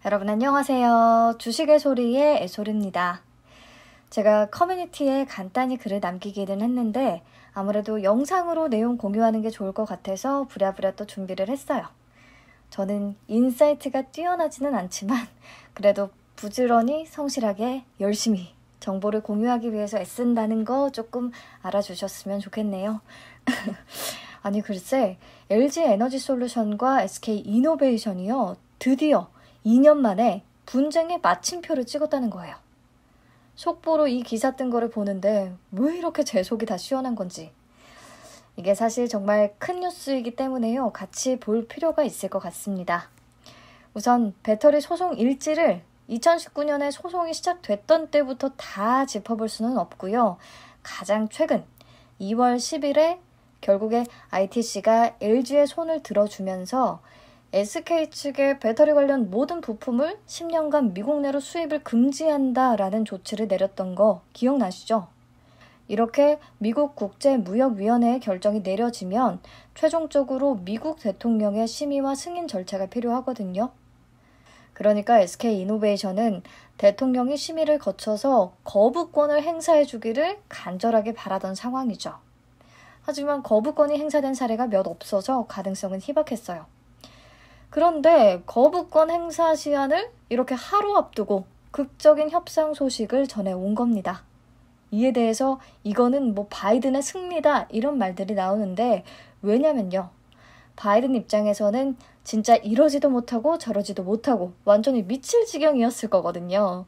여러분 안녕하세요. 주식의 소리의 애소리입니다. 제가 커뮤니티에 간단히 글을 남기기는 했는데 아무래도 영상으로 내용 공유하는 게 좋을 것 같아서 부랴부랴 또 준비를 했어요. 저는 인사이트가 뛰어나지는 않지만 그래도 부지런히 성실하게 열심히 정보를 공유하기 위해서 애쓴다는 거 조금 알아주셨으면 좋겠네요. 아니 글쎄 LG에너지솔루션과 SK이노베이션이요. 드디어 2년 만에 분쟁의 마침표를 찍었다는 거예요. 속보로 이 기사 뜬 거를 보는데 왜 이렇게 제 속이 다 시원한 건지. 이게 사실 정말 큰 뉴스이기 때문에요. 같이 볼 필요가 있을 것 같습니다. 우선 배터리 소송 일지를 2019년에 소송이 시작됐던 때부터 다 짚어볼 수는 없고요. 가장 최근 2월 10일에 결국에 ITC가 LG의 손을 들어주면서 SK 측의 배터리 관련 모든 부품을 10년간 미국 내로 수입을 금지한다라는 조치를 내렸던 거 기억나시죠? 이렇게 미국 국제무역위원회의 결정이 내려지면 최종적으로 미국 대통령의 심의와 승인 절차가 필요하거든요. 그러니까 SK이노베이션은 대통령이 심의를 거쳐서 거부권을 행사해 주기를 간절하게 바라던 상황이죠. 하지만 거부권이 행사된 사례가 몇 없어서 가능성은 희박했어요. 그런데 거부권 행사 시한을 이렇게 하루 앞두고 극적인 협상 소식을 전해온 겁니다. 이에 대해서 이거는 바이든의 승리다 이런 말들이 나오는데 왜냐면요. 바이든 입장에서는 진짜 이러지도 못하고 저러지도 못하고 완전히 미칠 지경이었을 거거든요.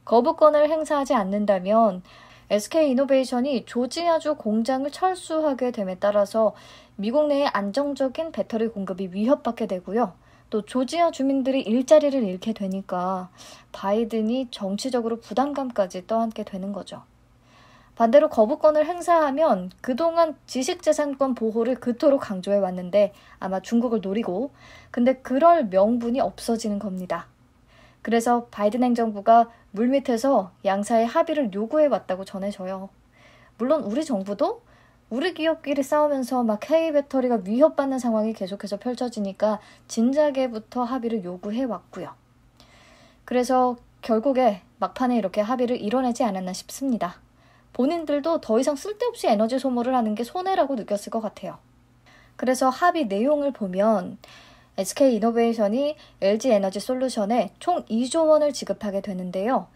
거부권을 행사하지 않는다면 SK이노베이션이 조지아주 공장을 철수하게 됨에 따라서 미국 내의 안정적인 배터리 공급이 위협받게 되고요. 또 조지아 주민들이 일자리를 잃게 되니까 바이든이 정치적으로 부담감까지 떠안게 되는 거죠. 반대로 거부권을 행사하면 그동안 지식재산권 보호를 그토록 강조해 왔는데 아마 중국을 노리고 근데 그럴 명분이 없어지는 겁니다. 그래서 바이든 행정부가 물밑에서 양사의 합의를 요구해 왔다고 전해져요. 물론 우리 정부도 우리 기업끼리 싸우면서 K 배터리가 위협받는 상황이 계속해서 펼쳐지니까 진작에부터 합의를 요구해 왔고요. 그래서 결국에 막판에 이렇게 합의를 이뤄내지 않았나 싶습니다. 본인들도 더 이상 쓸데없이 에너지 소모를 하는 게 손해라고 느꼈을 것 같아요. 그래서 합의 내용을 보면 SK이노베이션이 LG에너지솔루션에 총 2조 원을 지급하게 되는데요.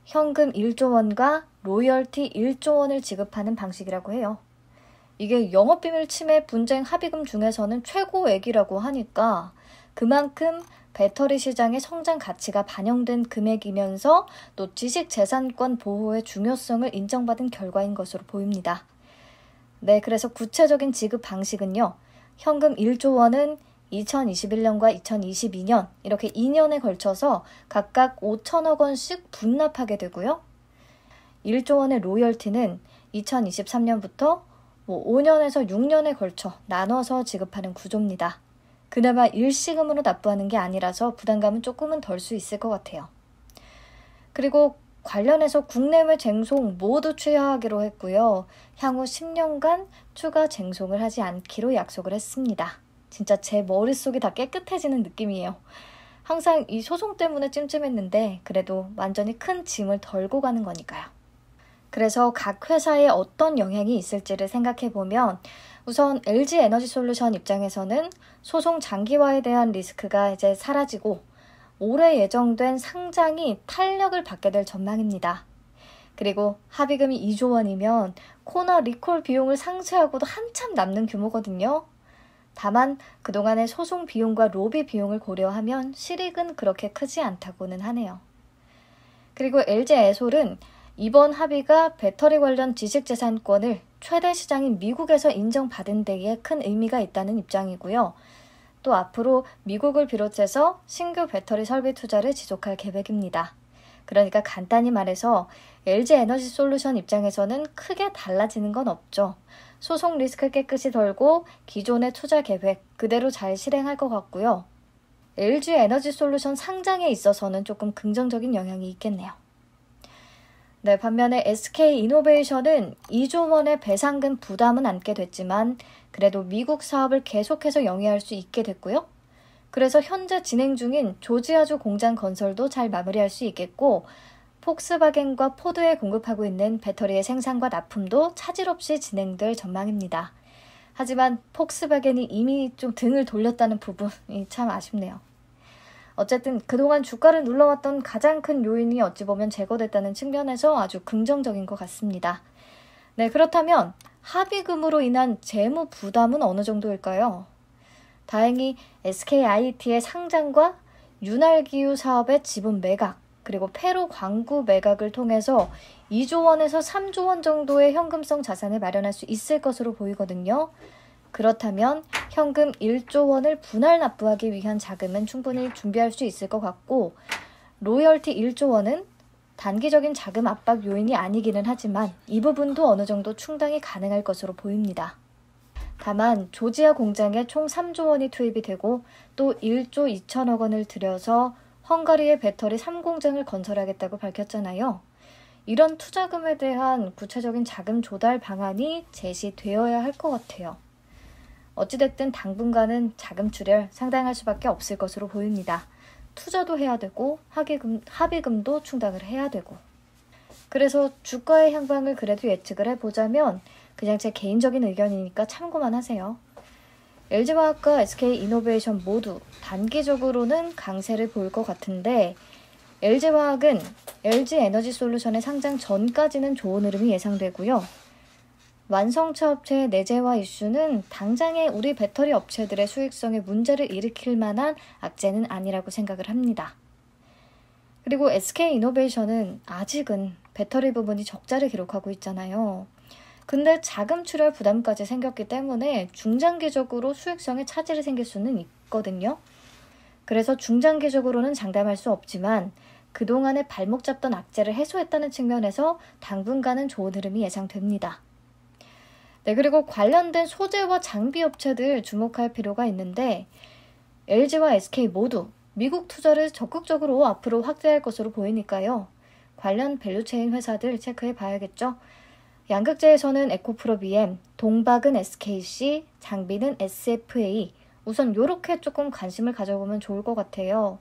현금 1조 원과 로열티 1조 원을 지급하는 방식이라고 해요. 이게 영업비밀 침해 분쟁 합의금 중에서는 최고액이라고 하니까 그만큼 배터리 시장의 성장 가치가 반영된 금액이면서 또 지식재산권 보호의 중요성을 인정받은 결과인 것으로 보입니다. 네, 그래서 구체적인 지급 방식은요. 현금 1조 원은 2021년과 2022년 이렇게 2년에 걸쳐서 각각 5천억 원씩 분납하게 되고요. 1조 원의 로열티는 2023년부터 5년에서 6년에 걸쳐 나눠서 지급하는 구조입니다. 그나마 일시금으로 납부하는 게 아니라서 부담감은 조금은 덜 수 있을 것 같아요. 그리고 관련해서 국내외 쟁송 모두 취하하기로 했고요. 향후 10년간 추가 쟁송을 하지 않기로 약속을 했습니다. 진짜 제 머릿속이 다 깨끗해지는 느낌이에요. 항상 이 소송 때문에 찜찜했는데 그래도 완전히 큰 짐을 덜고 가는 거니까요. 그래서 각 회사에 어떤 영향이 있을지를 생각해보면 우선 LG에너지솔루션 입장에서는 소송 장기화에 대한 리스크가 이제 사라지고 올해 예정된 상장이 탄력을 받게 될 전망입니다. 그리고 합의금이 2조 원이면 코나 리콜 비용을 상쇄하고도 한참 남는 규모거든요. 다만 그동안의 소송 비용과 로비 비용을 고려하면 실익은 그렇게 크지 않다고는 하네요. 그리고 LG에솔은 이번 합의가 배터리 관련 지식재산권을 최대 시장인 미국에서 인정받은 데에 큰 의미가 있다는 입장이고요. 또 앞으로 미국을 비롯해서 신규 배터리 설비 투자를 지속할 계획입니다. 그러니까 간단히 말해서 LG에너지솔루션 입장에서는 크게 달라지는 건 없죠. 소송 리스크 깨끗이 덜고 기존의 투자 계획 그대로 잘 실행할 것 같고요. LG에너지솔루션 상장에 있어서는 조금 긍정적인 영향이 있겠네요. 네, 반면에 SK이노베이션은 2조 원의 배상금 부담은 안게 됐지만 그래도 미국 사업을 계속해서 영위할 수 있게 됐고요. 그래서 현재 진행 중인 조지아주 공장 건설도 잘 마무리할 수 있겠고 폭스바겐과 포드에 공급하고 있는 배터리의 생산과 납품도 차질 없이 진행될 전망입니다. 하지만 폭스바겐이 이미 좀 등을 돌렸다는 부분이 참 아쉽네요. 어쨌든 그동안 주가를 눌러왔던 가장 큰 요인이 어찌 보면 제거됐다는 측면에서 아주 긍정적인 것 같습니다. 네, 그렇다면 합의금으로 인한 재무 부담은 어느 정도일까요? 다행히 SKIT의 상장과 윤활기유 사업의 지분 매각, 그리고 페루 광구 매각을 통해서 2조 원에서 3조 원 정도의 현금성 자산을 마련할 수 있을 것으로 보이거든요. 그렇다면 현금 1조 원을 분할 납부하기 위한 자금은 충분히 준비할 수 있을 것 같고 로열티 1조 원은 단기적인 자금 압박 요인이 아니기는 하지만 이 부분도 어느 정도 충당이 가능할 것으로 보입니다. 다만 조지아 공장에 총 3조 원이 투입이 되고 또 1조 2천억 원을 들여서 헝가리의 배터리 3공장을 건설하겠다고 밝혔잖아요. 이런 투자금에 대한 구체적인 자금 조달 방안이 제시되어야 할 것 같아요. 어찌됐든 당분간은 자금 출혈 상당할 수밖에 없을 것으로 보입니다. 투자도 해야 되고 합의금도 충당을 해야 되고. 그래서 주가의 향방을 그래도 예측을 해보자면 그냥 제 개인적인 의견이니까 참고만 하세요. LG화학과 SK이노베이션 모두 단기적으로는 강세를 보일 것 같은데 LG화학은 LG에너지솔루션의 상장 전까지는 좋은 흐름이 예상되고요. 완성차 업체의 내재화 이슈는 당장의 우리 배터리 업체들의 수익성에 문제를 일으킬 만한 악재는 아니라고 생각을 합니다. 그리고 SK이노베이션은 아직은 배터리 부분이 적자를 기록하고 있잖아요. 근데 자금 출혈 부담까지 생겼기 때문에 중장기적으로 수익성에 차질이 생길 수는 있거든요. 그래서 중장기적으로는 장담할 수 없지만 그동안에 발목 잡던 악재를 해소했다는 측면에서 당분간은 좋은 흐름이 예상됩니다. 네, 그리고 관련된 소재와 장비 업체들 주목할 필요가 있는데 LG와 SK 모두 미국 투자를 적극적으로 앞으로 확대할 것으로 보이니까요. 관련 밸류체인 회사들 체크해 봐야겠죠. 양극재에서는 에코프로 BM, 동박은 SKC, 장비는 SFA. 우선 이렇게 조금 관심을 가져보면 좋을 것 같아요.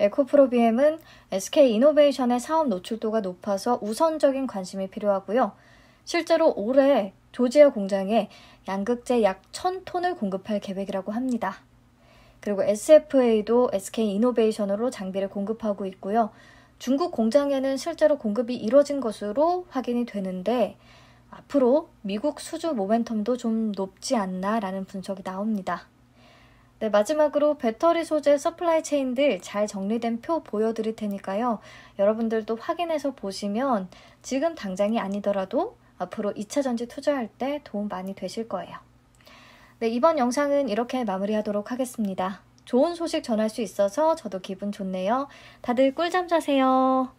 에코프로 BM은 SK이노베이션의 사업 노출도가 높아서 우선적인 관심이 필요하고요. 실제로 올해 조지아 공장에 양극재 약 1000톤을 공급할 계획이라고 합니다. 그리고 SFA도 SK이노베이션으로 장비를 공급하고 있고요. 중국 공장에는 실제로 공급이 이뤄진 것으로 확인이 되는데 앞으로 미국 수주 모멘텀도 좀 높지 않나라는 분석이 나옵니다. 네, 마지막으로 배터리 소재 서플라이 체인들 잘 정리된 표 보여드릴 테니까요. 여러분들도 확인해서 보시면 지금 당장이 아니더라도 앞으로 2차 전지 투자할 때 도움 많이 되실 거예요. 네, 이번 영상은 이렇게 마무리하도록 하겠습니다. 좋은 소식 전할 수 있어서 저도 기분 좋네요. 다들 꿀잠 자세요.